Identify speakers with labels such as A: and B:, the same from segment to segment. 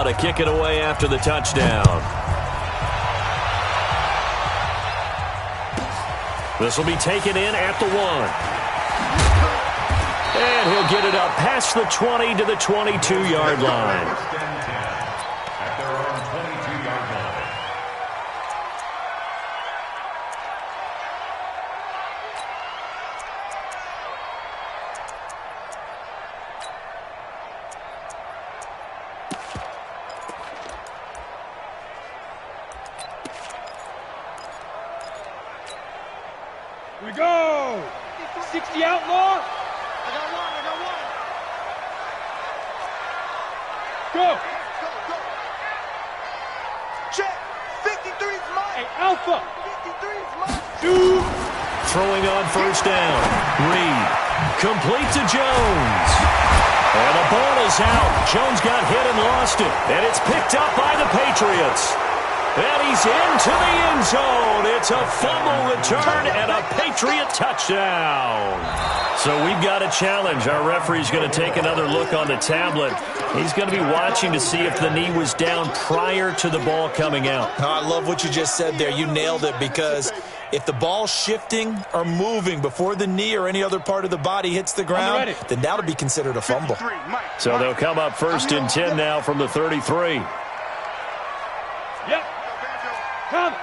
A: To kick it away after the touchdown. This will be taken in at the 1. And he'll get it up past the 20 to the 22-yard line.
B: We go! 60 outlaw!
C: I got one.
B: Go!
C: Go. Check! 53's mine!
B: Hey, Alpha!
C: 53's mine!
B: Two!
A: Throwing on first down. Reed. Complete to Jones. And the ball is out. Jones got hit and lost it. And it's picked up by the Patriots. And he's into the end zone. It's a fumble return and a Patriot touchdown. So we've got a challenge. Our referee's going to take another look on the tablet. He's going to be watching to see if the knee was down prior to the ball coming out.
D: Oh, I love what you just said there. You nailed it, because if the ball's shifting or moving before the knee or any other part of the body hits the ground, then that'll be considered a fumble.
A: So they'll come up first and 10 now from the 33.
B: Yep. Come.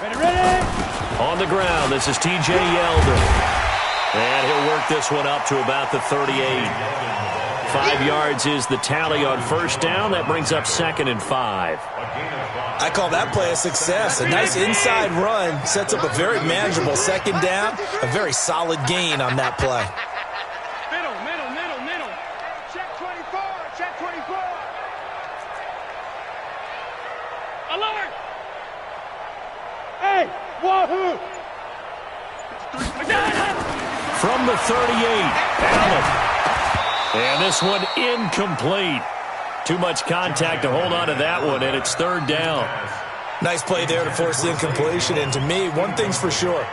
B: Ready.
A: On the ground, this is T.J. Yeldon. And he'll work this one up to about the 38. 5 yards is the tally on first down. That brings up 2nd and 5.
D: I call that play a success. A nice inside run sets up a very manageable second down. A very solid gain on that play.
B: Middle.
C: Check 24.
B: Alert! Hey, wahoo!
A: From the 38, Allen. And this one incomplete. Too much contact to hold on to that one, and it's 3rd down.
D: Nice play there to force the incompletion. And to me, one thing's for sure.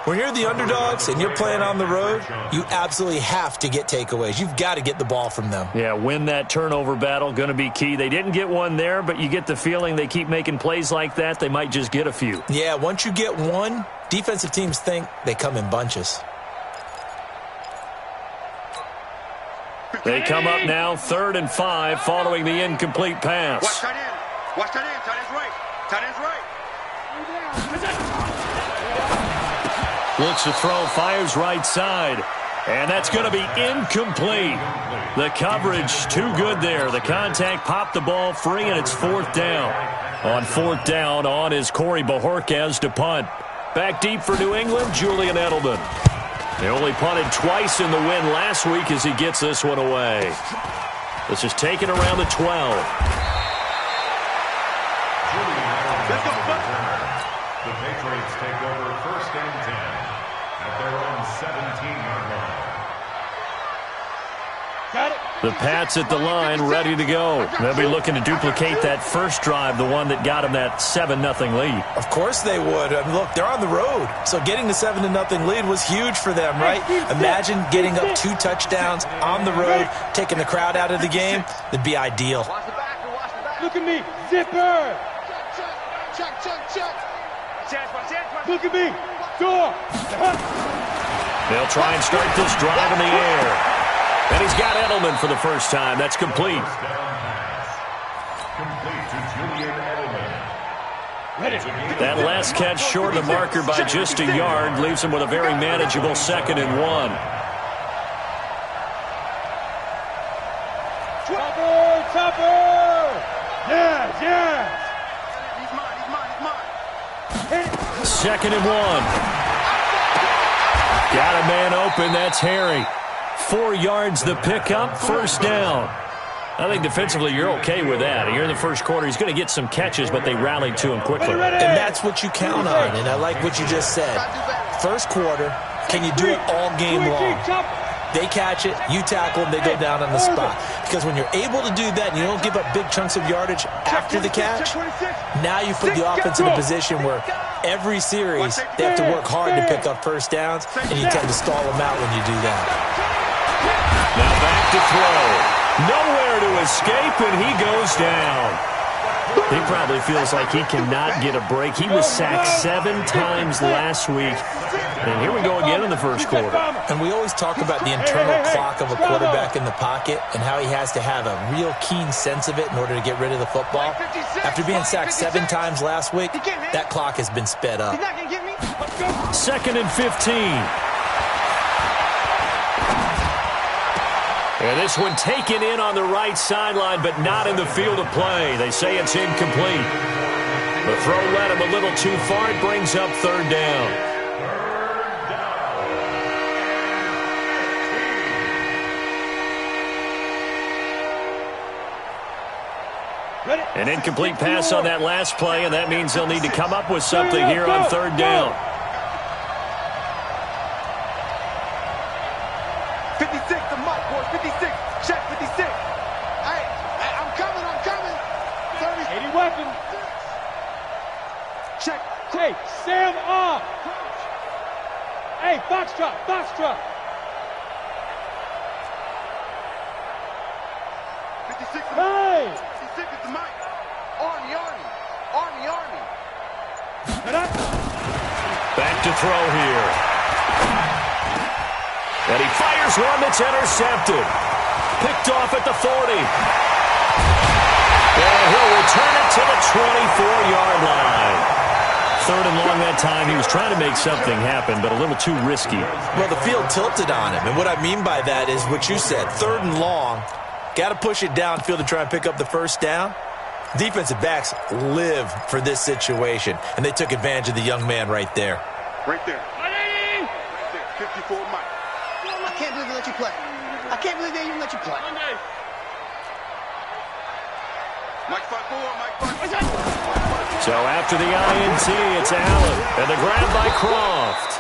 D: When you're the underdogs and you're playing on the road, you absolutely have to get takeaways. You've got to get the ball from them.
A: Yeah, win that turnover battle, going to be key. They didn't get one there, but you get the feeling they keep making plays like that, they might just get a few.
D: Yeah, once you get one, defensive teams think they come in bunches.
A: They come up now, 3rd and 5, following the incomplete pass.
C: Watch tight end. Tight end's right.
A: Looks to throw, fires right side. And that's going to be incomplete. The coverage too good there. The contact popped the ball free, and it's 4th down. On 4th down, on is Corey Bojorquez to punt. Back deep for New England, Julian Edelman. They only punted twice in the win last week as he gets this one away. This is taken around the 12.
E: The Patriots take over 1st and 10 at their own 17-yard line.
B: Got it.
A: The Pats at the line, ready to go. They'll be looking to duplicate that first drive, the one that got them that 7-0 lead.
D: Of course they would. I mean, look, they're on the road, so getting the 7-0 lead was huge for them, right? Imagine getting up 2 touchdowns on the road, taking the crowd out of the game. That'd be ideal.
C: Watch the back.
B: Look at me, zipper.
C: Check.
B: Look at me, door.
A: They'll try and start this drive in the air. And he's got Edelman for the first time. That's complete.
E: Complete to Julian Edelman.
A: That last catch short of the marker by just a yard leaves him with a very manageable 2nd and 1.
B: Chopper. Yes.
C: He's mine.
A: 2nd and 1. Got a man open. That's Harry. 4 yards the pickup, 1st down. I think defensively you're okay with that. Here in the first quarter, he's going to get some catches, but they rallied to him quickly.
D: And that's what you count on, and I like what you just said. First quarter, can you do it all game long? They catch it, you tackle them, they go down on the spot. Because when you're able to do that and you don't give up big chunks of yardage after the catch, now you put the offense in a position where every series they have to work hard to pick up first downs, and you tend to stall them out when you do that.
A: Now back to throw. Nowhere to escape, and he goes down. He probably feels like he cannot get a break. He was sacked 7 times last week. And here we go again in the first quarter.
D: And we always talk about the internal clock of a quarterback in the pocket and how he has to have a real keen sense of it in order to get rid of the football. After being sacked 7 times last week, that clock has been sped up.
A: 2nd and 15. And this one taken in on the right sideline, but not in the field of play. They say it's incomplete. The throw led him a little too far. It brings up 3rd down. An incomplete pass on that last play, and that means they'll need to come up with something here on 3rd down.
C: 56, the mark, boys. 56. Check 56. Hey, I'm coming. 30.
B: 80 weapons.
C: Check.
B: Hey, Sam off. Hey, Foxtrot.
C: 56.
B: Hey.
C: 56 is the mic. Army.
A: Back to throw here. And he fires one that's intercepted. Picked off at the 40. And he'll return it to the 24-yard line. 3rd and long that time. He was trying to make something happen, but a little too risky.
D: Well, the field tilted on him. And what I mean by that is what you said. 3rd and long. Got to push it downfield to try and pick up the first down. Defensive backs live for this situation, and they took advantage of the young man right there.
C: Right there. 54 Mike.
F: I can't believe they let you play. I can't believe they even let you play.
C: Mike 5-4.
A: So after the INT, it's Allen. And the grab by Croft.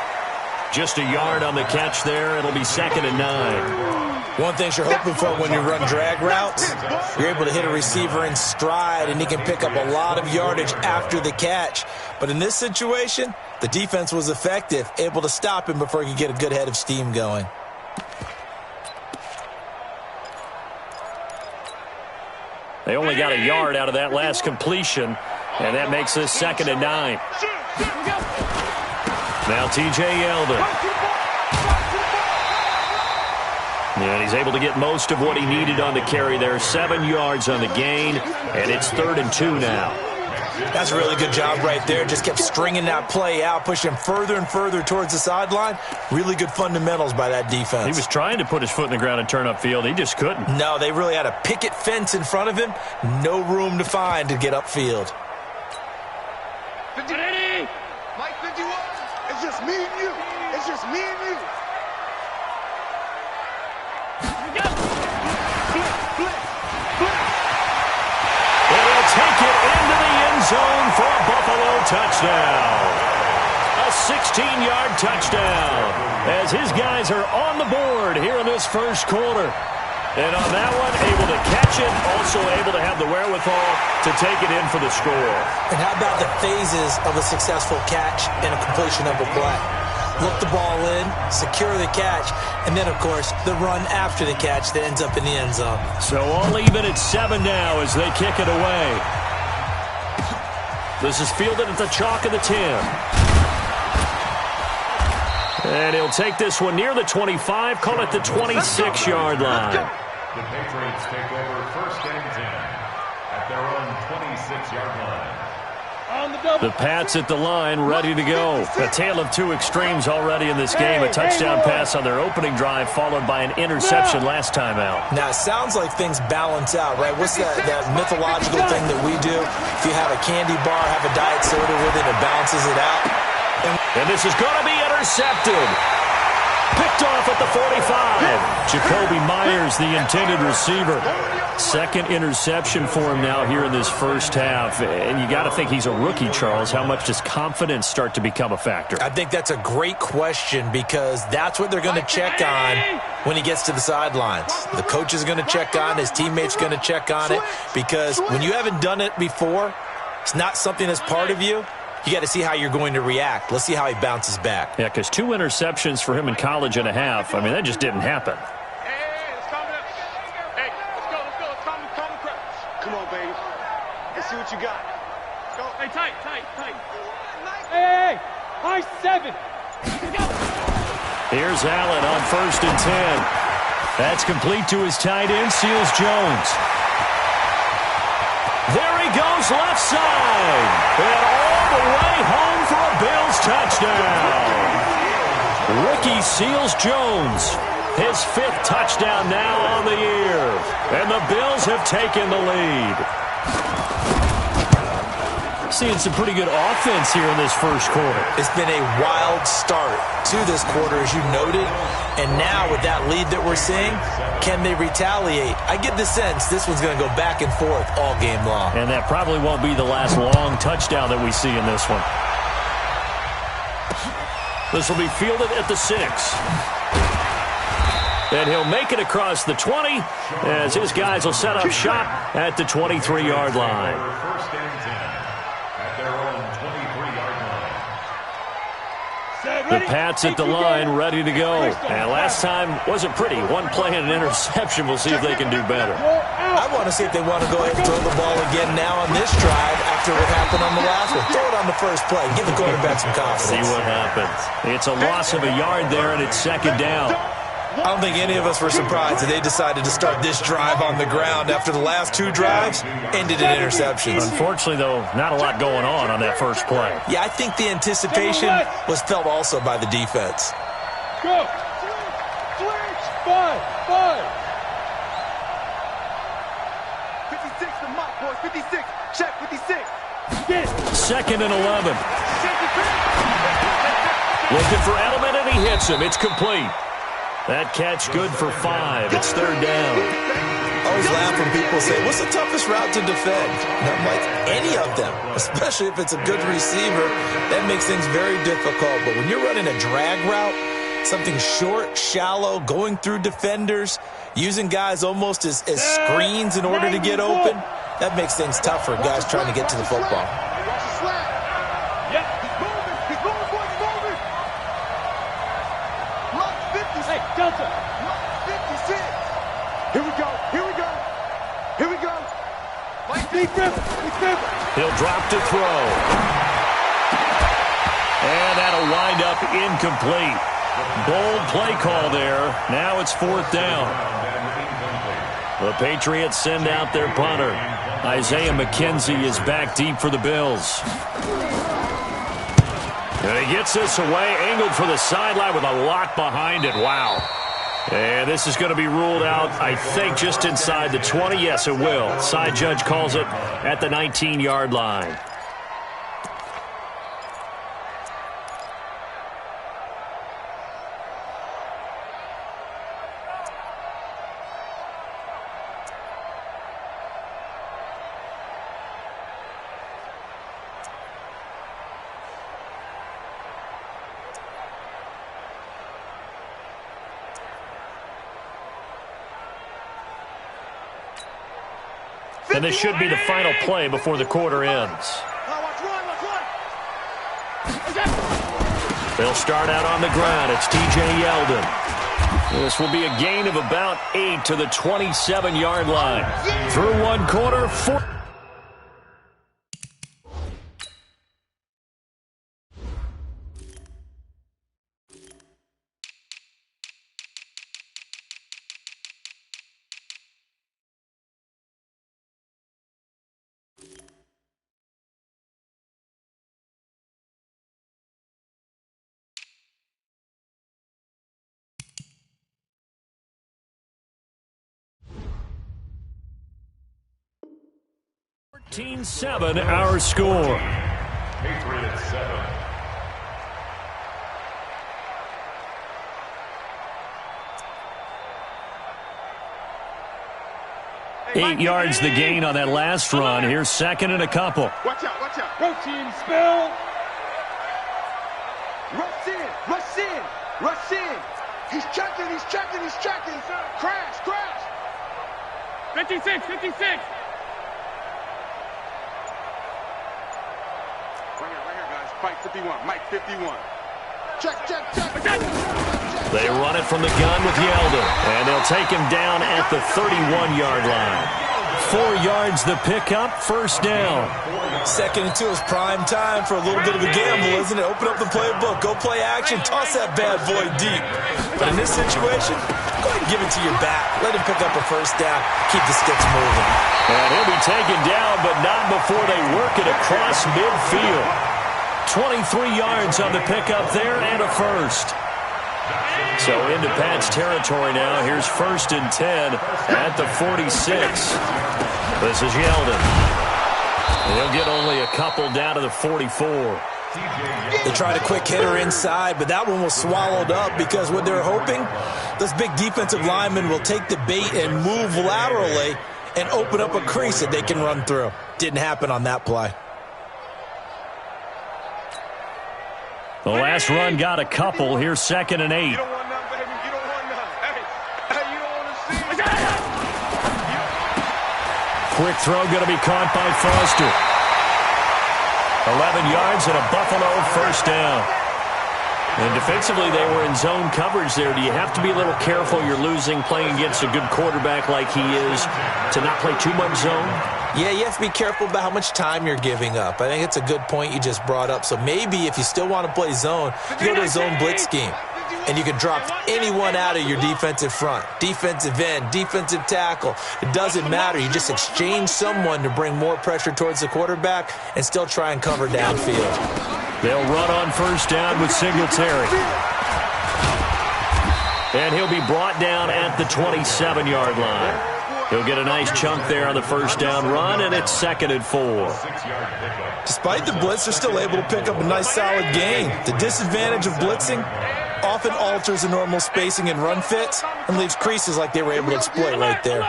A: Just a yard on the catch there. It'll be 2nd and 9.
D: One thing you're hoping for when you run drag routes, you're able to hit a receiver in stride, and he can pick up a lot of yardage after the catch. But in this situation, the defense was effective, able to stop him before he could get a good head of steam going.
A: They only got a yard out of that last completion, and that makes this 2nd and 9. Now T.J. Yeldon. And he's able to get most of what he needed on the carry there. 7 yards on the gain, and it's 3rd and 2 now.
D: That's a really good job right there. Just kept stringing that play out, pushing him further and further towards the sideline. Really good fundamentals by that defense.
A: He was trying to put his foot in the ground and turn upfield. He just couldn't.
D: No, they really had a picket fence in front of him. No room to find to get upfield.
C: 50. Mike 51. It's just me and you.
A: Take it into the end zone for a Buffalo touchdown. A 16-yard touchdown as his guys are on the board here in this first quarter. And on that one, able to catch it, also able to have the wherewithal to take it in for the score.
D: And how about the phases of a successful catch and a completion of a play? Look the ball in, secure the catch, and then, of course, the run after the catch that ends up in the end zone.
A: So all even at 7 now as they kick it away. This is fielded at the chalk of the 10. And he'll take this one near the 25, call it the 26-yard line.
E: The Patriots take over 1st and 10 at their own 26-yard line.
A: The Pats at the line, ready to go. A tale of 2 extremes already in this game. A touchdown pass on their opening drive, followed by an interception last time out.
D: Now, it sounds like things balance out, right? What's that mythological thing that we do? If you have a candy bar, have a diet soda with it, it balances it out.
A: And this is going to be intercepted. Picked off at the 45. Jacoby Myers, the intended receiver. 2nd interception for him now here in this first half. And you got to think he's a rookie, Charles. How much does confidence start to become a factor?
D: I think that's a great question because that's what they're going to check on when he gets to the sidelines. The coach is going to check on, his teammates going to check on it, because when you haven't done it before, it's not something that's part of you. You got to see how you're going to react. Let's see how he bounces back.
A: Yeah, because 2 interceptions for him in college and a half. I mean, that just didn't happen.
C: Come on, baby. Let's see what you got. Go.
B: Hey, tight. Hey, high 7.
A: Here's Allen on 1st and 10. That's complete to his tight end, Seals Jones. There he goes, left side. And all the way home for a Bills touchdown. Ricky Seals Jones, his 5th touchdown now on the year. And the Bills have taken the lead. Seeing some pretty good offense here in this first quarter.
D: It's been a wild start to this quarter, as you noted. And now with that lead that we're seeing, can they retaliate? I get the sense this one's going to go back and forth all game long.
A: And that probably won't be the last long touchdown that we see in this one. This will be fielded at the 6. And he'll make it across the 20 as his guys will set up shop at the 23-yard line.
E: First and 10 at their own 23-yard line.
A: The Pats at the line, ready to go. And last time wasn't pretty. One play and an interception. We'll see if they can do better.
D: I want to see if they want to go ahead and throw the ball again now on this drive after what happened on the last one. Throw it on the first play. Give the quarterback some confidence.
A: See what happens. It's a loss of a yard there, and it's 2nd down.
D: I don't think any of us were surprised that they decided to start this drive on the ground after the last 2 drives ended in interceptions.
A: Unfortunately, though, not a lot going on that first play.
D: Yeah, I think the anticipation was felt also by the defense.
B: Go. Switch. 5.
C: 56 to Mike, boys. 56. Check 56.
B: Get it.
A: 2nd and 11. Looking for Edelman, and he hits him. It's complete. That catch good for 5. It's 3rd down.
D: I always laugh when people say, what's the toughest route to defend? And I'm like, any of them, especially if it's a good receiver. That makes things very difficult. But when you're running a drag route, something short, shallow, going through defenders, using guys almost as screens in order to get open, that makes things tough for guys trying to get to the football.
B: Hey, Delta.
C: 56. Here we go.
A: He'll drop to throw. And that'll wind up incomplete. Bold play call there. Now it's 4th down. The Patriots send out their punter. Isaiah McKenzie is back deep for the Bills. And he gets this away, angled for the sideline with a lot behind it. Wow. And this is going to be ruled out, I think, just inside the 20. Yes, it will. Side judge calls it at the 19-yard line. And this should be the final play before the quarter ends. They'll start out on the ground. It's T.J. Yeldon. This will be a gain of about 8 to the 27-yard line. Through one quarter, 4. Seven, our score.
E: Patriots 7.
A: Eight yards the gain on that last run. Here's 2nd and a couple.
C: Watch out.
B: Protein spill.
C: Rush in. He's checking. Crash.
B: 56.
C: Right here, guys. Mike 51. Check.
A: They run it from the gun with Yeldon, and they'll take him down at the 31-yard line. 44 yards the pickup, first down.
D: 2nd and 2 is prime time for a little bit of a gamble, isn't it? Open up the playbook, go play action, toss that bad boy deep. But in this situation, go ahead and give it to your back. Let him pick up a first down, keep the sticks moving.
A: And he'll be taken down, but not before they work it across midfield. 23 yards on the pickup there and a first. So into Pat's territory now. Here's 1st and 10 at the 46. This is Yeldon. He'll get only a couple down to the 44.
D: They tried a quick hitter inside, but that one was swallowed up because what they're hoping, those big defensive linemen will take the bait and move laterally and open up a crease that they can run through. Didn't happen on that play.
A: The last run got a couple. Here's 2nd and 8.
C: You don't want none, baby. You don't want none. Hey, you don't want to see it.
A: Quick throw going to be caught by Foster. 11 yards and a Buffalo first down. And defensively, they were in zone coverage there. Do you have to be a little careful? You're losing playing against a good quarterback like he is to not play too much zone?
D: Yeah, you have to be careful about how much time you're giving up. I think it's a good point you just brought up. So maybe if you still want to play zone, you go to a zone blitz scheme. And you can drop anyone out of your defensive front. Defensive end, defensive tackle. It doesn't matter. You just exchange someone to bring more pressure towards the quarterback and still try and cover downfield.
A: They'll run on first down with Singletary. And he'll be brought down at the 27-yard line. He'll get a nice chunk there on the first down run, and it's 2nd and 4.
D: Despite the blitz, they're still able to pick up a nice solid gain. The disadvantage of blitzing often alters the normal spacing and run fits and leaves creases like they were able to exploit right there.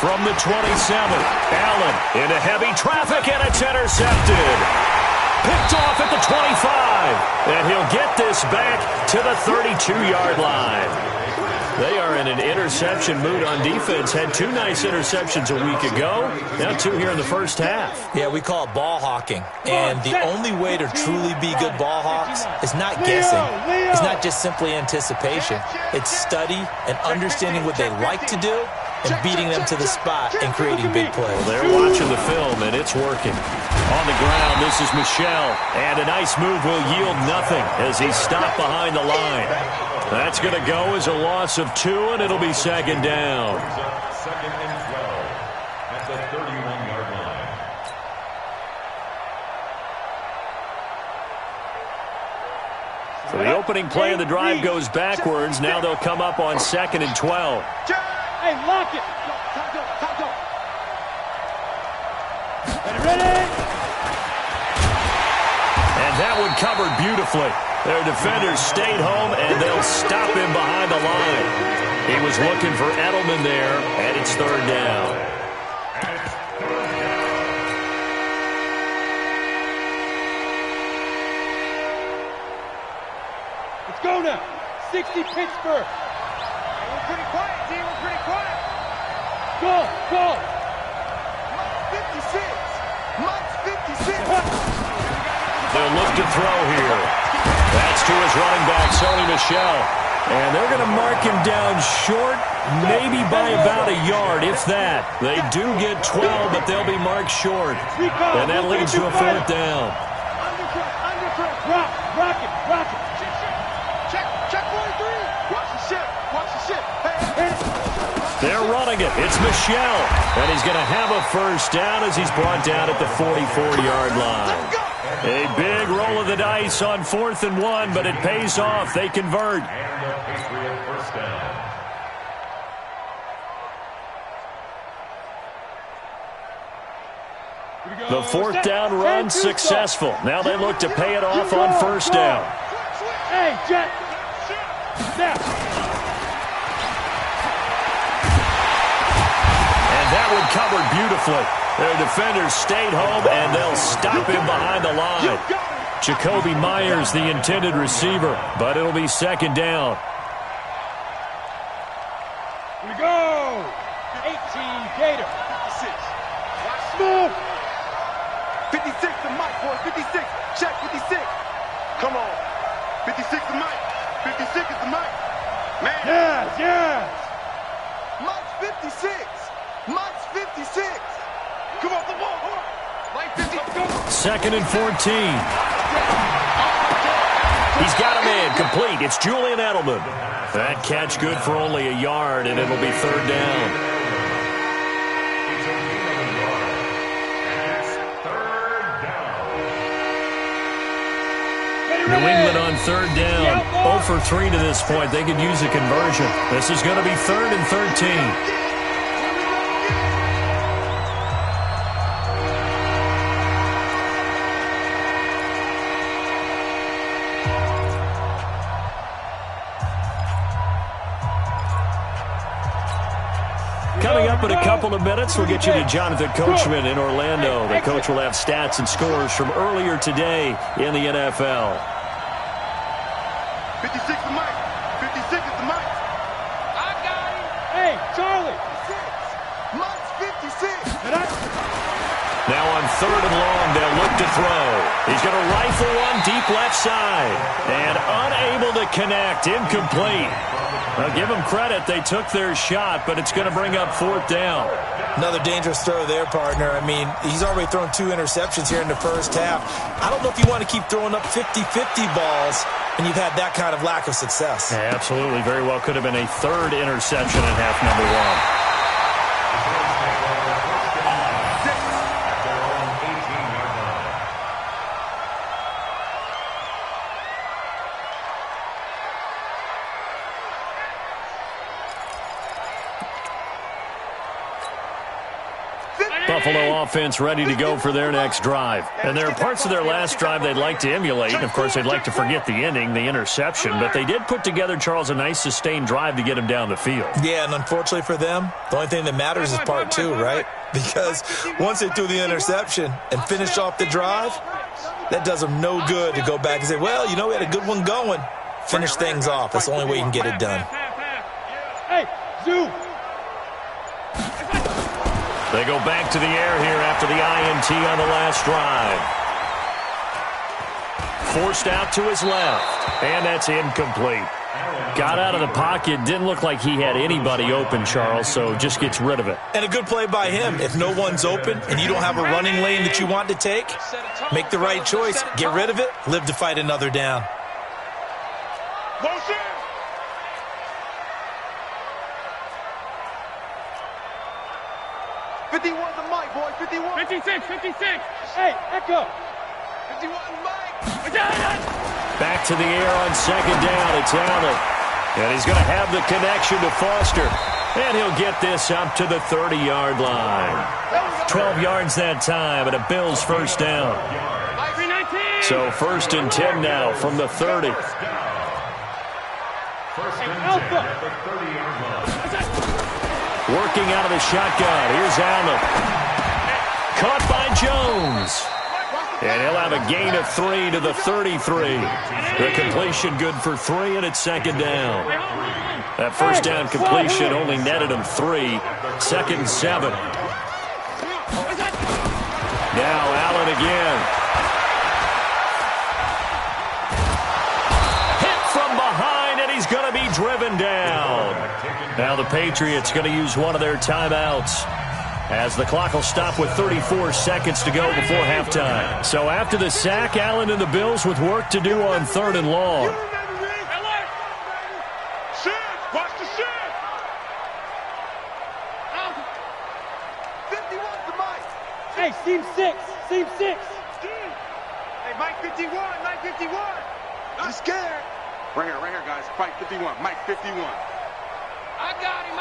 A: From the 27, Allen into heavy traffic, and it's intercepted. Picked off at the 25, and he'll get this back to the 32-yard line. They are in an interception mood on defense. Had 2 nice interceptions a week ago. Now 2 here in the first half.
D: Yeah, we call it ball hawking. And the only way to truly be good ball hawks is not guessing. It's not just simply anticipation. It's study and understanding what they like to do and beating them to the spot and creating big plays.
A: Well, they're watching the film, and it's working. On the ground, this is Michel. And a nice move will yield nothing as he's stopped behind the line. That's going to go as a loss of 2, and it'll be 2nd down.
E: 2nd and 12 at the 31-yard line.
A: So the opening play of the drive goes backwards. Now they'll come up on 2nd and 12.
B: Hey, lock it. Ready?
A: And that one covered beautifully. Their defenders stayed home, and they'll stop him behind the line. He was looking for Edelman there, and it's 3rd down.
B: Let's go now. 60 Pittsburgh.
C: We're pretty quiet, team. We're pretty quiet.
B: Go.
C: Mike's 56. Mike's 56.
A: They'll look to throw here. That's to his running back, Sony Michel. And they're going to mark him down short, maybe by about a yard, if that. They do get 12, but they'll be marked short. And that leads to a 4th down.
B: Rock it. Check 43.
C: Watch the ship. Hey.
A: They're running it. It's Michel. And he's going to have a first down as he's brought down at the 44-yard line. A big roll of the dice on 4th and 1, but it pays off. They convert.
E: And the Patriot first down.
A: The 4th down run successful. Now they look to pay it off on 1st down.
B: Hey, Jet. Now.
A: And that one covered beautifully. Their defenders stayed home, and they'll stop him behind the line. Jacoby Myers, the intended receiver, but it'll be 2nd down.
B: Here we go. 18 Gator. 56. Move.
C: 56 to Mike, boys. 56. Check 56. Come on. 56 to Mike. 56. Mike's 56. Come on, the ball. Mike 50.
A: Second and 14. He's got a man complete. It's Julian Edelman. That catch good for only a yard, and it'll be third down. New England on third down. 0 for 3 to this point. They could use a conversion. This is going to be third and 13. Coming up in a couple of minutes, we'll get you to Jonathan Coachman in Orlando. The coach will have stats and scores from earlier today in the NFL.
C: 56 to Mike. 56 is to Mike.
B: I got him. Hey, Charlie.
C: 56. Mike's 56.
A: Now on third and long, they'll look to throw. He's going to rifle one deep left side. And unable to connect. Incomplete. Well, give them credit. They took their shot, but it's going to bring up fourth down.
D: Another dangerous throw there, partner. I mean, he's already thrown 2 interceptions here in the first half. I don't know if you want to keep throwing up 50-50 balls when you've had that kind of lack of success.
A: Yeah, absolutely. Very well could have been a third interception in half number 1. Buffalo offense ready to go for their next drive. And there are parts of their last drive they'd like to emulate. And, of course, they'd like to forget the ending, the interception. But they did put together, Charles, a nice sustained drive to get him down the field.
D: Yeah, and unfortunately for them, the only thing that matters is part 2, right? Because once they threw the interception and finished off the drive, that does them no good to go back and say, well, you know, we had a good one going. Finish things off. That's the only way you can get it done.
B: Hey, Zoo.
A: They go back to the air here after the INT on the last drive. Forced out to his left, and that's incomplete. Got out of the pocket, didn't look like he had anybody open, Charles, so just gets rid of it.
D: And a good play by him. If no one's open and you don't have a running lane that you want to take, make the right choice. Get rid of it, live to fight another down.
B: Motion.
C: 51 to Mike, boy. 51.
B: 56. Hey, Echo.
C: 51 Mike.
A: Back to the air on second down. It's Allen. And he's going to have the connection to Foster. And he'll get this up to the 30-yard line. 12 yards that time, and a Bills first down. So first and 10 now from the 30.
B: Alpha.
A: Working out of the shotgun. Here's Allen. Caught by Jones. And he'll have a gain of 3 to the 33. The completion good for 3, and it's second down. That first down completion only netted him 3. Second and 7. Now Allen again. Hit from behind, and he's going to be driven down. Now the Patriots going to use one of their timeouts, as the clock will stop with 34 seconds to go before halftime. So after the sack, Allen and the Bills with work to do on third and long.
B: Watch the shit.
C: 51 to Mike.
B: Hey, seam 6. Hey,
C: Mike 51. Mike 51. I'm scared. Right here, guys. Mike 51. Mike 51.
B: I got him.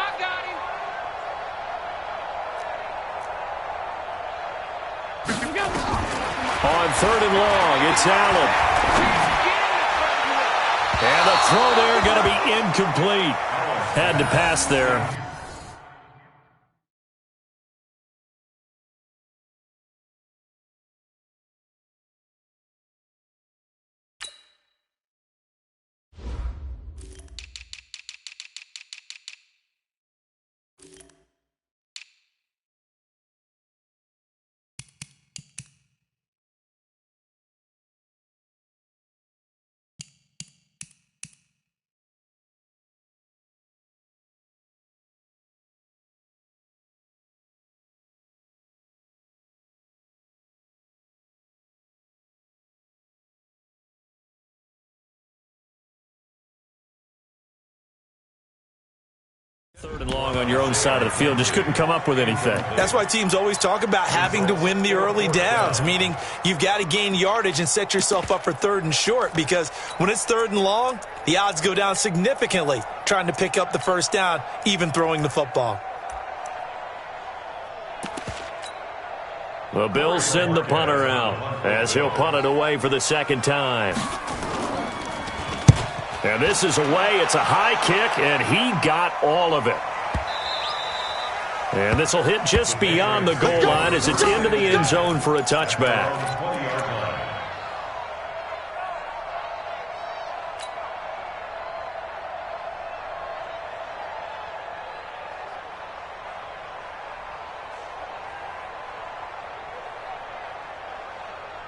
A: On third and long, it's Allen. And the throw there going to be incomplete. Had to pass there. Third and long on your own side of the field. Just couldn't come up with anything.
D: That's why teams always talk about having to win the early downs, meaning you've got to gain yardage and set yourself up for third and short, because when it's third and long, the odds go down significantly trying to pick up the first down, even throwing the football.
A: The Bills send the punter out as he'll punt it away for the second time. And this is away. It's a high kick, and he got all of it. And this will hit just beyond the goal line as it's into the end zone for a touchback.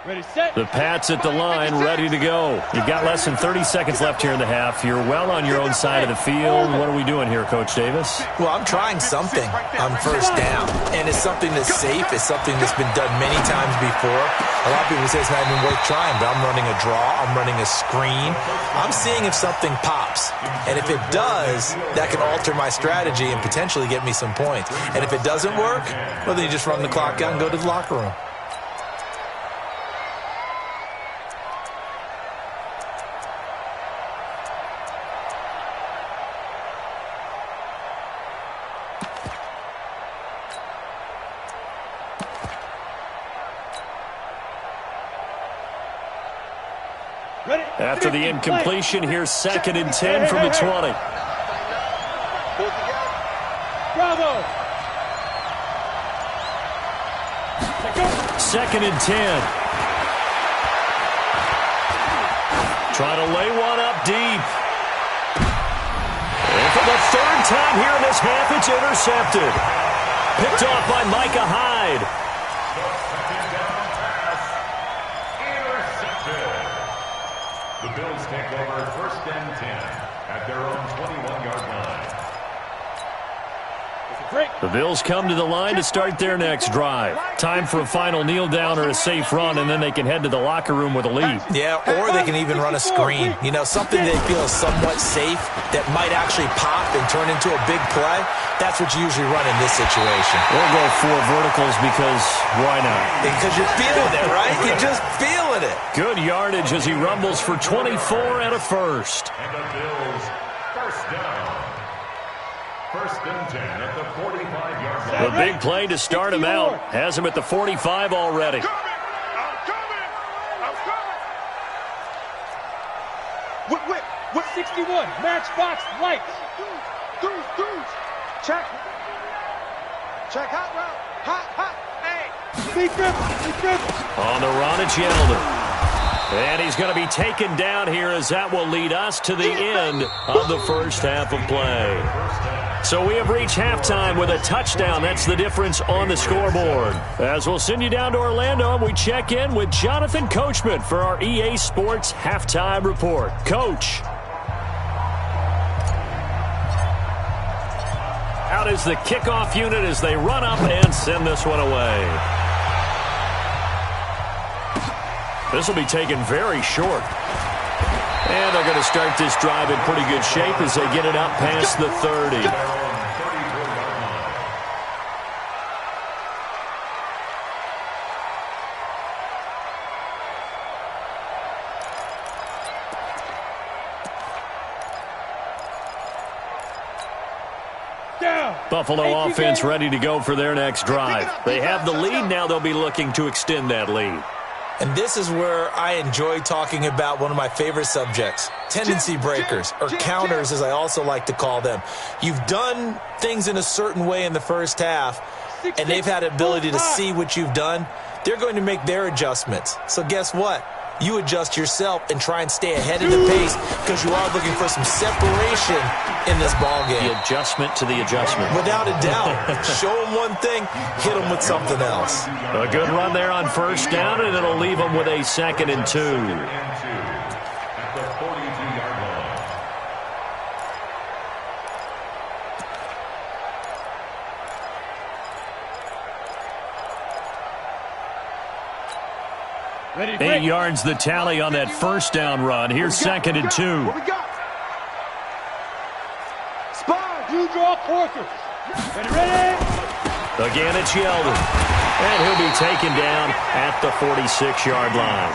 B: Ready, set.
A: The Pats at the line, ready to go. You've got less than 30 seconds left here in the half. You're well on your own side of the field. What are we doing here, Coach Davis?
D: Well, I'm trying something on first down, and it's something that's safe. It's something that's been done many times before. A lot of people say it's not even worth trying, but I'm running a draw. I'm running a screen. I'm seeing if something pops, and if it does, that can alter my strategy and potentially get me some points. And if it doesn't work, well, then you just run the clock out and go to the locker room.
A: After the incompletion, here's 2nd and 10 from the 20.
B: Bravo.
A: 2nd and 10. Trying to lay one up deep. And for the third time here in this half, it's intercepted. Picked off by Micah Hyde.
E: The Bills take over 1st and 10 at their own 21-yard line.
A: The Bills come to the line to start their next drive. Time for a final kneel down or a safe run, and then they can head to the locker room with a lead.
D: Yeah, or they can even run a screen. You know, something they feel is somewhat safe that might actually pop and turn into a big play. That's what you usually run in this situation.
A: Or go 4 verticals because why not?
D: Because you're feeling it, right? You're just feeling it.
A: Good yardage as he rumbles for 24 and a first.
E: And the Bills, first down. 1st and 10 at the 45-yard line.
A: The big play to start him out has him at the 45 already.
B: I'm coming. Whip. 61. Matchbox lights.
C: Deuce. Check. Hot route. Hot. Hey.
B: Secret.
A: On the run, it's Yeldon. And he's going to be taken down here as that will lead us to the end of the first half of play. So we have reached halftime with a touchdown. That's the difference on the scoreboard. As we'll send you down to Orlando, and we check in with Jonathan Coachman for our EA Sports Halftime Report. Coach. Out is the kickoff unit as they run up and send this one away. This will be taken very short. And they're going to start this drive in pretty good shape as they get it up past the 30. Buffalo offense ready to go for their next drive. They have the lead now. They'll be looking to extend that lead.
D: And this is where I enjoy talking about one of my favorite subjects, tendency breakers, or counters as I also like to call them. You've done things in a certain way in the first half, and they've had the ability to see what you've done. They're going to make their adjustments. So guess what? You adjust yourself and try and stay ahead of the pace because you are looking for some separation in this ballgame.
A: The adjustment to the adjustment.
D: Without a doubt. Show them one thing, hit them with something else.
A: A good run there on first down, and it'll leave them with a 2nd and 2.
E: At the 42-yard line.
B: Ready,
A: 8 yards the tally on that first down run. Here's 2nd and 2.
C: What we got? Spy.
B: You draw quarters. Ready?
A: Again, it's Yeldon. And he'll be taken down at the 46-yard line.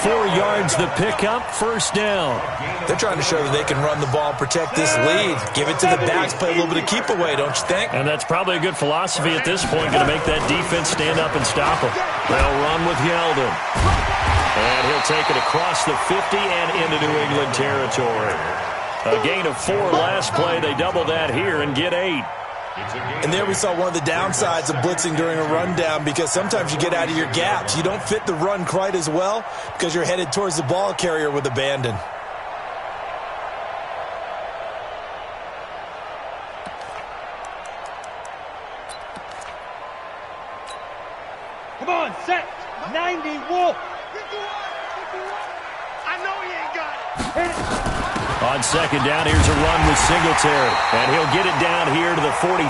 A: 4 yards the pickup, first down.
D: They're trying to show that they can run the ball and protect this lead. Give it to the backs, play a little bit of keep away, don't you think?
A: And that's probably a good philosophy at this point, going to make that defense stand up and stop them. They'll run with Yeldon. And he'll take it across the 50 and into New England territory. A gain of 4 last play. They double that here and get 8.
D: And there we saw one of the downsides of blitzing during a rundown, because sometimes you get out of your gaps. You don't fit the run quite as well because you're headed towards the ball carrier with abandon.
B: Come on, set. 90, Wolf.
C: I know he ain't got it.
B: Hit it.
A: On second down, here's a run with Singletary. And he'll get it down here to the 43.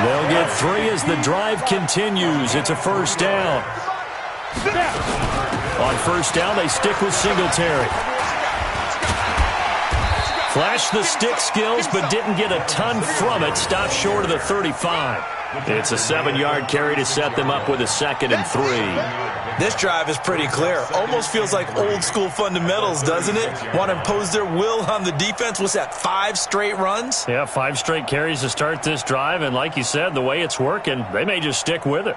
A: They'll get 3 as the drive continues. It's a first down. On first down, they stick with Singletary. Flashed the stick skills, but didn't get a ton from it. Stopped short of the 35. It's a 7-yard carry to set them up with a 2nd and 3.
D: This drive is pretty clear. Almost feels like old school fundamentals, doesn't it? Want to impose their will on the defense. What's that, 5 straight runs?
A: Yeah, 5 straight carries to start this drive. And like you said, the way it's working, they may just stick with it.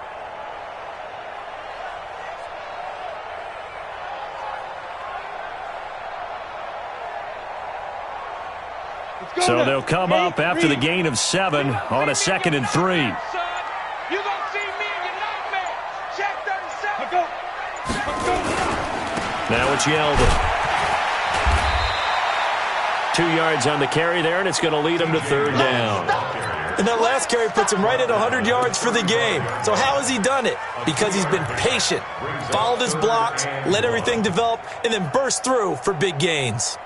A: So they'll come up after the gain of 7 on a 2nd and 3.
C: You gonna see me in your nightmare. Check 37.
B: Let's go.
A: Now it's Yeldon. 2 yards on the carry there, and it's going to lead him to 3rd down.
D: And that last carry puts him right at 100 yards for the game. So how has he done it? Because he's been patient, followed his blocks, let everything develop, and then burst through for big gains.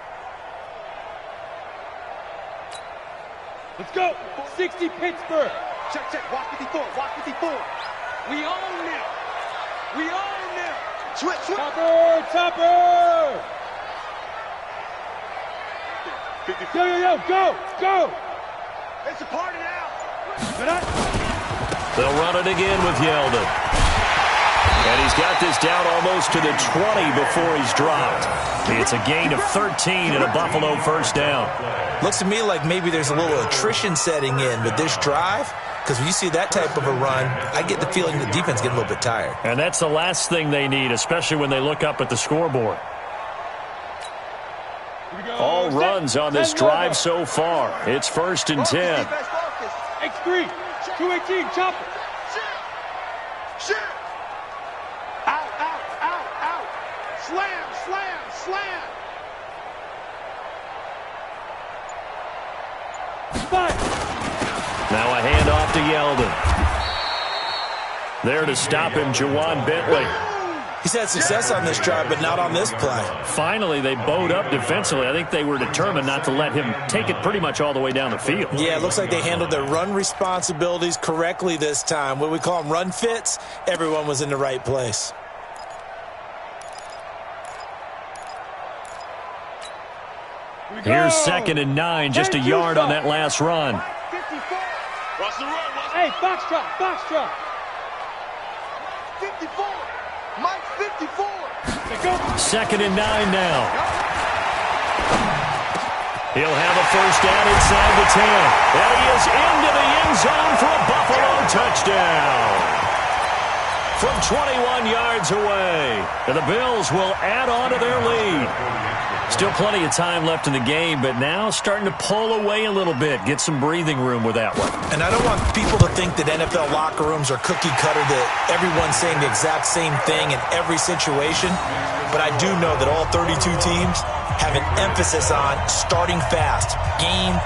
B: Let's go. 60 Pittsburgh.
C: Check, check. Watch 54. Watch 54. We own them. We own them. Switch, switch.
B: Topper. Yo. Go.
C: It's a party now.
A: They'll run it again with Yeldon. And he's got this down almost to the 20 before he's dropped. It's a gain of 13 and a Buffalo first down.
D: Looks to me like maybe there's a little attrition setting in with this drive, because when you see that type of a run, I get the feeling the defense getting a little bit tired.
A: And that's the last thing they need, especially when they look up at the scoreboard. All runs on this drive so far. It's 1st and 10.
B: X3. 218. Chopper.
C: Shoot. Out. Slam.
A: Now a handoff to Yeldon. There to stop him, Juwan Bentley.
D: He's had success on this drive, but not on this play.
A: Finally, they bowed up defensively. I think they were determined not to let him take it pretty much all the way down the field.
D: Yeah, it looks like they handled their run responsibilities correctly this time. What we call them run fits, everyone was in the right place.
A: Here's 2nd and 9, just a yard on that last run.
C: 54. Watch the run.
B: Hey, box drop.
C: 54. Mike 54.
A: 2nd and 9 now. He'll have a first down inside the 10. And he is into the end zone for a Buffalo touchdown. From 21 yards away. And the Bills will add on to their lead. Still plenty of time left in the game, but now starting to pull away a little bit. Get some breathing room with that one.
D: And I don't want people to think that NFL locker rooms are cookie cutter, that everyone's saying the exact same thing in every situation. But I do know that all 32 teams have an emphasis on starting fast. Game,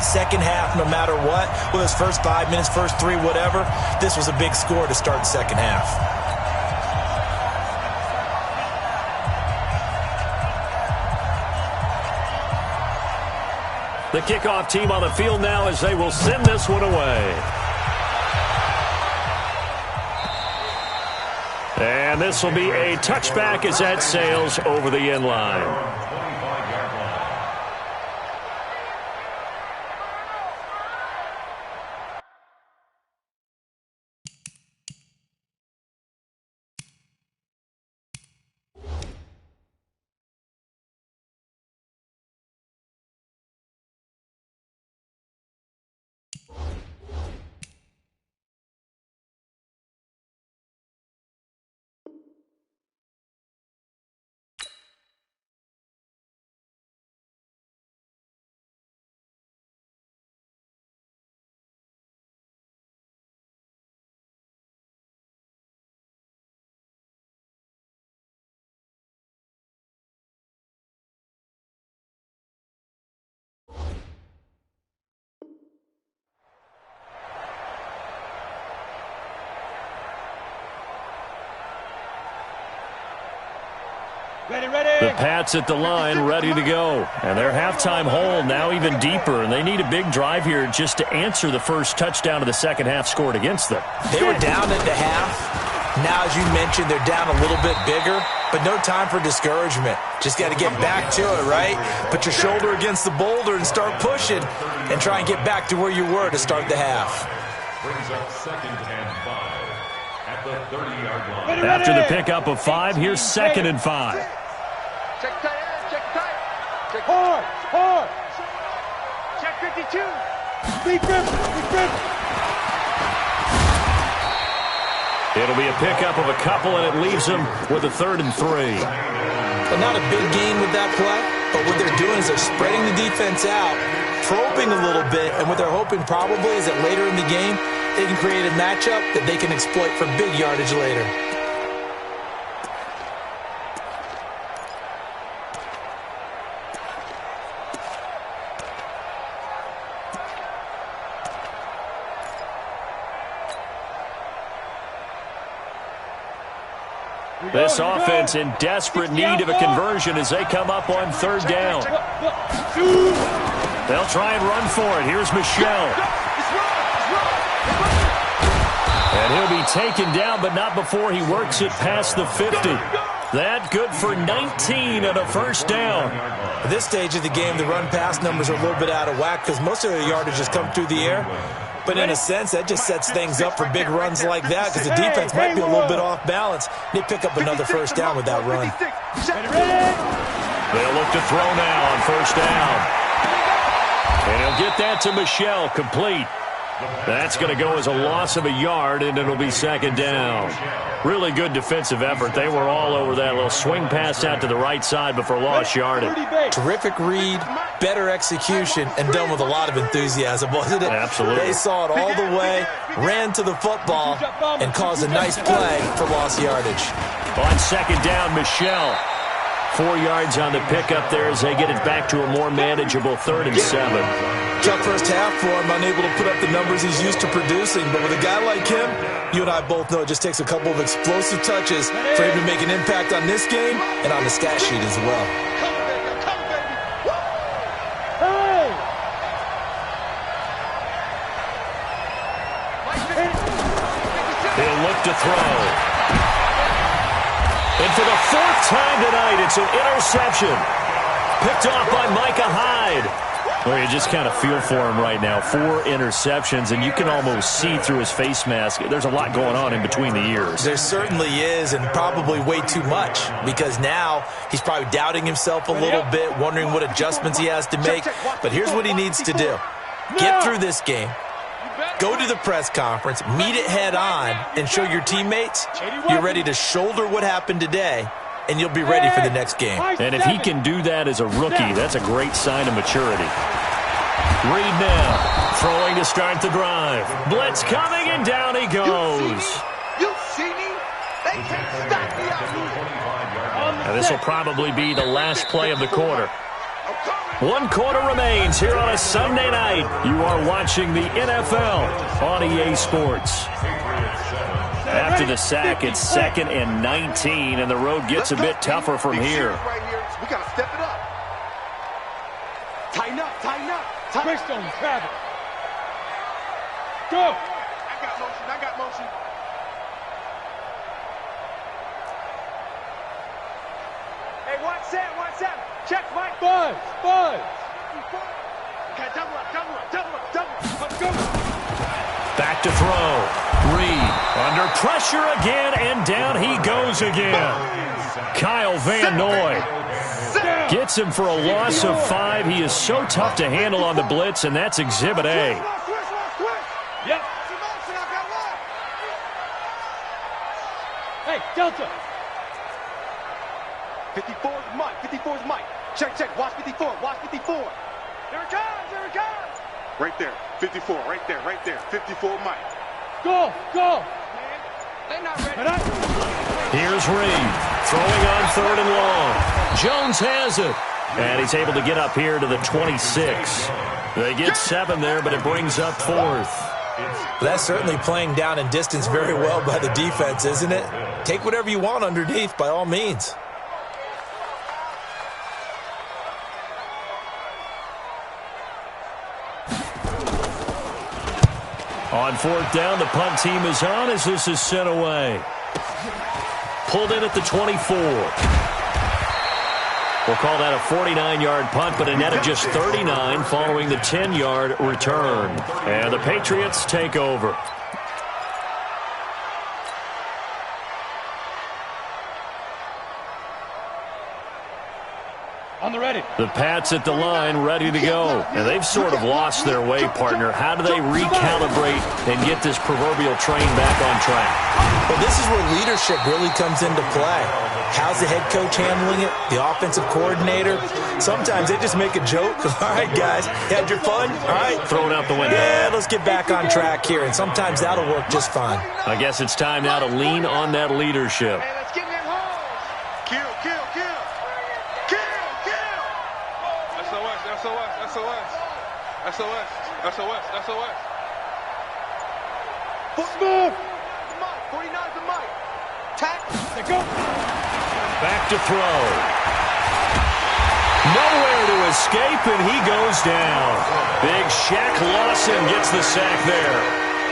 D: second half, no matter what. Whether it's first 5 minutes, first 3, whatever. This was a big score to start the second half.
A: The kickoff team on the field now as they will send this one away. And this will be a touchback as that sails over the end line. The Pats at the line, ready to go. And their halftime hole now even deeper, and they need a big drive here just to answer the first touchdown of the second half scored against them.
D: They were down at the half. Now, as you mentioned, they're down a little bit bigger, but no time for discouragement. Just got to get back to it, right? Put your shoulder against the boulder and start pushing and try and get back to where you were to start the half.
E: Brings up 2nd and 5 at the 30-yard line.
A: After the pickup of 5, here's 2nd and 5.
C: Check tight end, check tight. Check
B: Hard, hard.
C: Check 52.
B: Speed grip, speed grip.
A: It'll be a pickup of a couple, and it leaves them with a 3rd and 3.
D: Well, not a big gain with that play, but what they're doing is they're spreading the defense out, probing a little bit, and what they're hoping probably is that later in the game, they can create a matchup that they can exploit for big yardage later.
A: This offense in desperate need of a conversion as they come up on 3rd down. They'll try and run for it. Here's Michelle. And he'll be taken down, but not before he works it past the 50. That good for 19 and a 1st down.
D: At this stage of the game, the run-pass numbers are a little bit out of whack because most of their yardage has come through the air. But in a sense, that just sets things up for big runs like that because the defense might be a little bit off balance. They pick up another 1st down with that run.
A: They'll look to throw now on 1st down. And he'll get that to Michelle, complete. That's going to go as a loss of a yard, and it'll be 2nd down. Really good defensive effort. They were all over that little swing pass out to the right side before lost yardage.
D: Terrific read, better execution, and done with a lot of enthusiasm, wasn't it?
A: Absolutely.
D: They saw it all the way, ran to the football, and caused a nice play for lost yardage.
A: On 2nd down, Michelle. 4 yards on the pickup there as they get it back to a more manageable 3rd and 7.
D: Tough first half for him, unable to put up the numbers he's used to producing. But with a guy like him, you and I both know it just takes a couple of explosive touches for him to make an impact on this game and on the stat sheet as well.
A: He'll look to throw. And for the 4th time tonight, it's an interception. Picked off by Micah Hyde. Well, you just kind of feel for him right now. 4 interceptions, and you can almost see through his face mask. There's a lot going on in between the ears.
D: There certainly is, and probably way too much, because now he's probably doubting himself a little bit, wondering what adjustments he has to make. But here's what he needs to do. Get through this game. Go to the press conference, meet it head on, and show your teammates you're ready to shoulder what happened today, and you'll be ready for the next game.
A: And if he can do that as a rookie, that's a great sign of maturity. Reed now, throwing to start the drive. Blitz coming, and down he goes.
C: You see me? They can't stop me out here.
A: And this will probably be the last play of the quarter. 1 quarter remains here on a Sunday night. You are watching the NFL on EA Sports. After the sack, it's 2nd and 19, and the road gets a bit tougher from here.
C: We got to step it up. Tighten up, tighten up.
B: Twist on Travis. Go.
C: I got motion. Hey, watch that. Check, Mike.
B: Buzz.
C: Okay, double up.
B: Let's go.
A: Back to throw. Reed under pressure again, and down he goes again. Kyle Van Noy gets him for a loss of 5. He is so tough to handle on the blitz, and that's Exhibit A.
B: Yep. Hey, Delta.
C: 54 is Mike. Check. Watch 54. There it comes. Right there. 54, right there. 54 Mike.
B: Go.
C: They're not ready.
A: Here's Reed throwing on 3rd and long. Jones has it, and he's able to get up here to the 26. They get 7 there, but it brings up 4th.
D: That's certainly playing down in distance very well by the defense, isn't it? Take whatever you want underneath, by all means.
A: On fourth down, the punt team is on as this is sent away. Pulled in at the 24. We'll call that a 49-yard punt, but a net of just 39 following the 10-yard return. And the Patriots take over.
B: On the ready.
A: The Pats at the line, ready to go. And they've sort of lost their way, partner. How do they recalibrate and get this proverbial train back on track?
D: Well, this is where leadership really comes into play. How's the head coach handling it? The offensive coordinator? Sometimes they just make a joke. All right, guys, you had your fun? All right.
A: Throw it out the window.
D: Yeah, let's get back on track here. And sometimes that'll work just fine.
A: I guess it's time now to lean on that leadership.
C: Hey, let's get in them holes. Kill, kill, kill. Kill, kill. SOS, SOS, SOS. SOS, SOS, SOS.
B: Smooth.
C: Mike, 49's a Mike. Tackle.
B: They go.
A: Back to throw. Nowhere to escape, and he goes down. Big Shaq Lawson gets the sack there.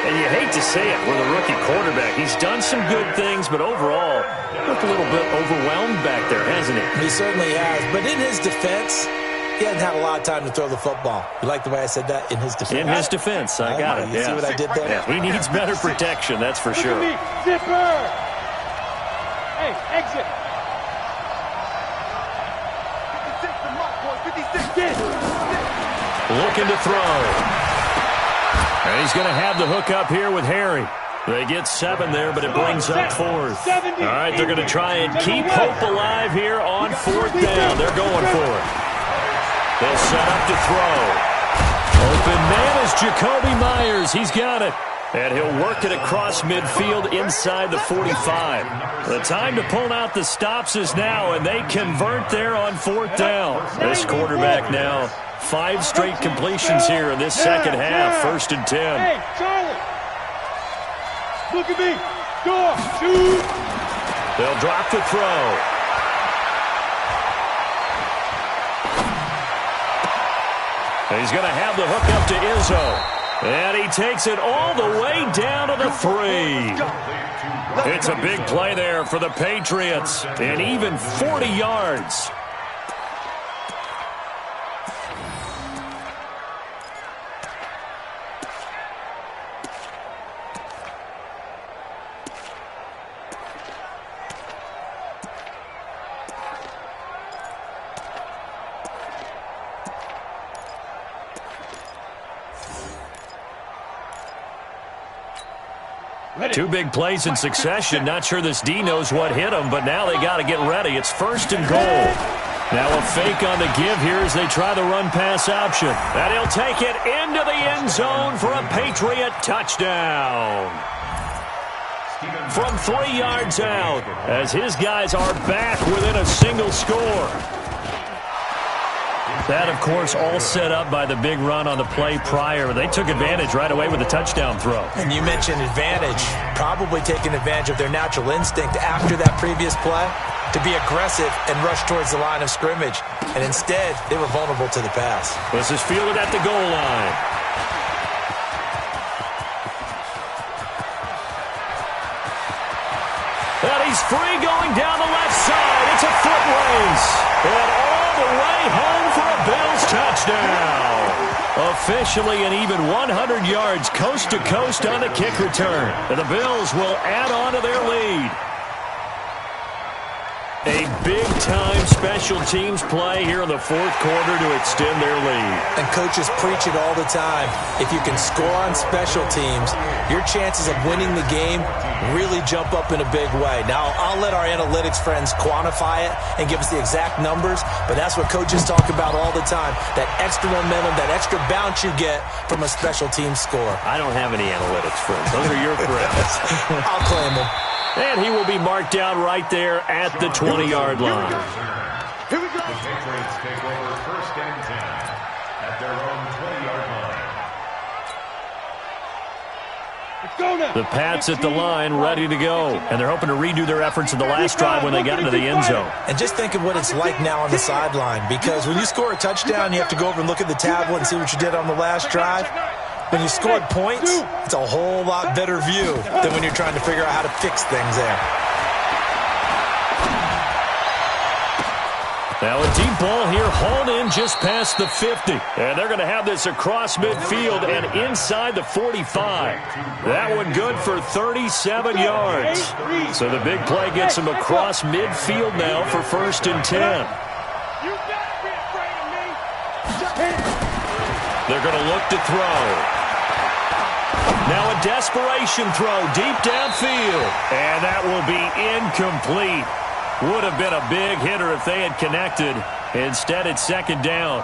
A: And you hate to say it with a rookie quarterback. He's done some good things, but overall, looked a little bit overwhelmed back there, hasn't he?
D: He certainly has. But in his defense, he hasn't had a lot of time to throw the football. You like the way I said that? In his defense.
A: In his defense, I got it.
D: You see what I did there?
A: Yeah, he needs better protection, that's for sure.
B: Look at me. Zipper. Hey, exit.
C: 56 to Mike, boy. 56.
B: Get.
A: Looking to throw. And he's going to have the hook up here with Harry. They get 7 there, but it brings up 4th. All right, they're going to try and keep hope alive here on 4th down. They're going for it. They'll set up to throw. Open man is Jacoby Myers. He's got it. And he'll work it across midfield inside the 45. The time to pull out the stops is now, and they convert there on 4th down. This quarterback now, 5 straight completions here in this second half. 1st and 10.
B: Hey, Charlie. Look at me. Go. Shoot.
A: They'll drop the throw. And he's going to have the hook up to Izzo. And he takes it all the way down to the 3. It's a big play there for the Patriots. And even 40 yards. Two big plays in succession. Not sure this D knows what hit him, but now they got to get ready. It's 1st and goal. Now a fake on the give here as they try the run-pass option. And he'll take it into the end zone for a Patriot touchdown. From 3 yards out, as his guys are back within a single score. That, of course, all set up by the big run on the play prior. They took advantage right away with a touchdown throw.
D: And you mentioned advantage, probably taking advantage of their natural instinct after that previous play to be aggressive and rush towards the line of scrimmage. And instead, they were vulnerable to the pass.
A: This is fielded at the goal line. And he's free going down the left side. It's a foot race. And all the way home for a Bills touchdown. Officially an even 100 yards coast to coast on the kick return. And the Bills will add on to their lead. A big-time special teams play here in the 4th quarter to extend their lead.
D: And coaches preach it all the time. If you can score on special teams, your chances of winning the game really jump up in a big way. Now, I'll let our analytics friends quantify it and give us the exact numbers, but that's what coaches talk about all the time, that extra momentum, that extra bounce you get from a special teams score.
A: I don't have any analytics friends. Those are your friends.
D: I'll claim them.
A: And he will be marked down right there at the 20-yard line.
C: Here we go.
E: The Patriots take over 1st and 10 at their own 20-yard line.
B: Let's go now.
A: The Pats at the line, ready to go. And they're hoping to redo their efforts in the last drive when they got into the end zone.
D: And just think of what it's like now on the sideline, because when you score a touchdown, you have to go over and look at the tablet and see what you did on the last drive. When you scored points, it's a whole lot better view than when you're trying to figure out how to fix things there.
A: Now a deep ball here, hauled in just past the 50. And they're going to have this across midfield and inside the 45. That one good for 37 yards. So the big play gets them across midfield now for 1st and 10. They're going to look to throw. Now a desperation throw deep downfield. And that will be incomplete. Would have been a big hitter if they had connected. Instead, it's 2nd down.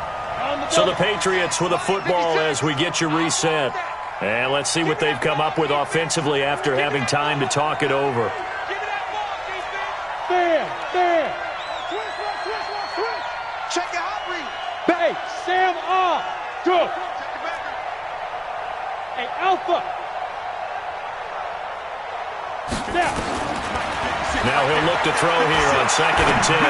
A: So the Patriots with a football as we get you reset. And let's see what they've come up with offensively after having time to talk it over.
F: Check it out, read.
B: Hey, Sam off. Good. Hey, Alpha.
A: Now he'll look to throw here on 2nd and 10.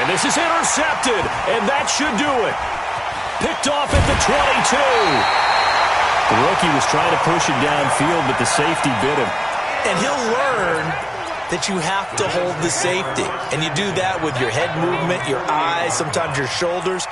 A: And this is intercepted, and that should do it. Picked off at the 22. The rookie was trying to push it downfield, but the safety bit him.
D: And he'll learn that you have to hold the safety. And you do that with your head movement, your eyes, sometimes your shoulders.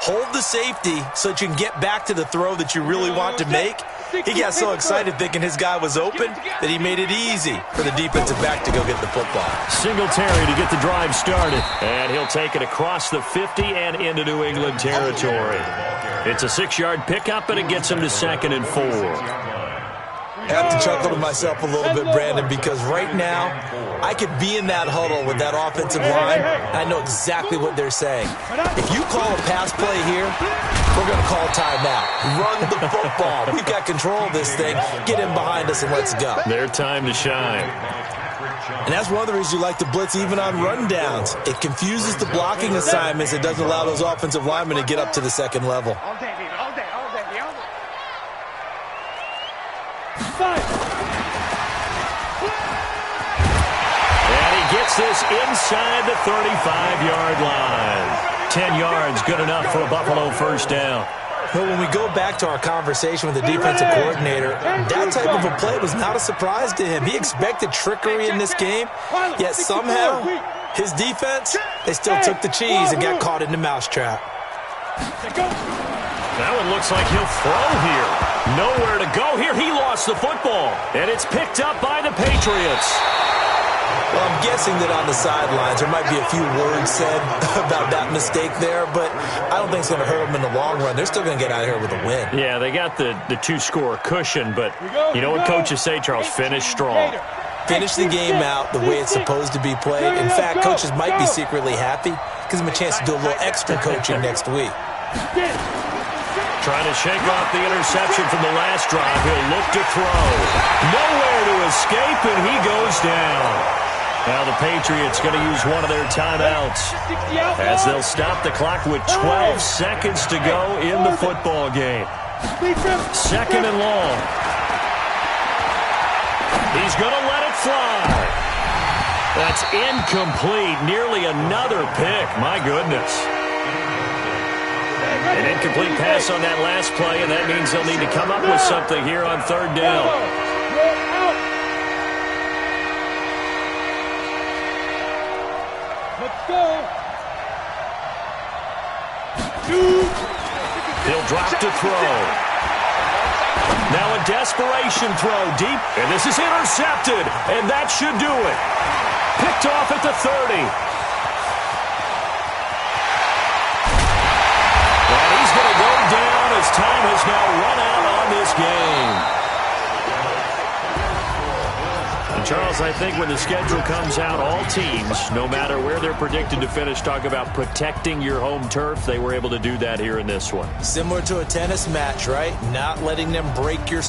D: Hold the safety so that you can get back to the throw that you really want to make. He got so excited thinking his guy was open that he made it easy for the defensive back to go get the football.
A: Singletary to get the drive started. And he'll take it across the 50 and into New England territory. It's a 6-yard pickup, and it gets him to 2nd and 4.
D: I have to chuckle to myself a little bit, Brandon, because right now I could be in that huddle with that offensive line, and I know exactly what they're saying. If you call a pass play here, we're going to call timeout. Run the football. We've got control of this thing. Get in behind us and let's go.
A: Their time to shine.
D: And that's one of the reasons you like to blitz even on rundowns. It confuses the blocking assignments. It doesn't allow those offensive linemen to get up to the 2nd level.
F: All day, baby. All day, all day, all day.
A: And he gets this inside the 35-yard line. 10 yards, good enough for a Buffalo 1st down.
D: But when we go back to our conversation with the defensive coordinator, that type of a play was not a surprise to him. He expected trickery in this game, yet somehow his defense, they still took the cheese and got caught in the mousetrap.
A: That one looks like he'll throw here. Nowhere to go here. He lost the football, and it's picked up by the Patriots.
D: Well, I'm guessing that on the sidelines there might be a few words said about that mistake there, but I don't think it's going to hurt them in the long run. They're still going to get out of here with a win.
A: Yeah, they got the 2-score cushion, but you know what coaches say, Charles? Finish strong.
D: Finish the game out the way it's supposed to be played. In fact, coaches might be secretly happy. Gives them a chance to do a little extra coaching next week.
A: Trying to shake off the interception from the last drive. He'll look to throw. Nowhere to escape, and he goes down. Now the Patriots going to use one of their timeouts as they'll stop the clock with 12 seconds to go in the football game. 2nd and long. He's going to let it fly. That's incomplete. Nearly another pick. My goodness. An incomplete pass on that last play, and that means they'll need to come up with something here on 3rd down.
B: Let's go.
A: He'll drop to throw. Now a desperation throw deep, and this is intercepted, and that should do it. Picked off at the 30. And he's going to go down as time has now run out on this game. And Charles, I think when the schedule comes out, all teams, no matter where they're predicted to finish, talk about protecting your home turf. They were able to do that here in this one.
D: Similar to a tennis match, right? Not letting them break your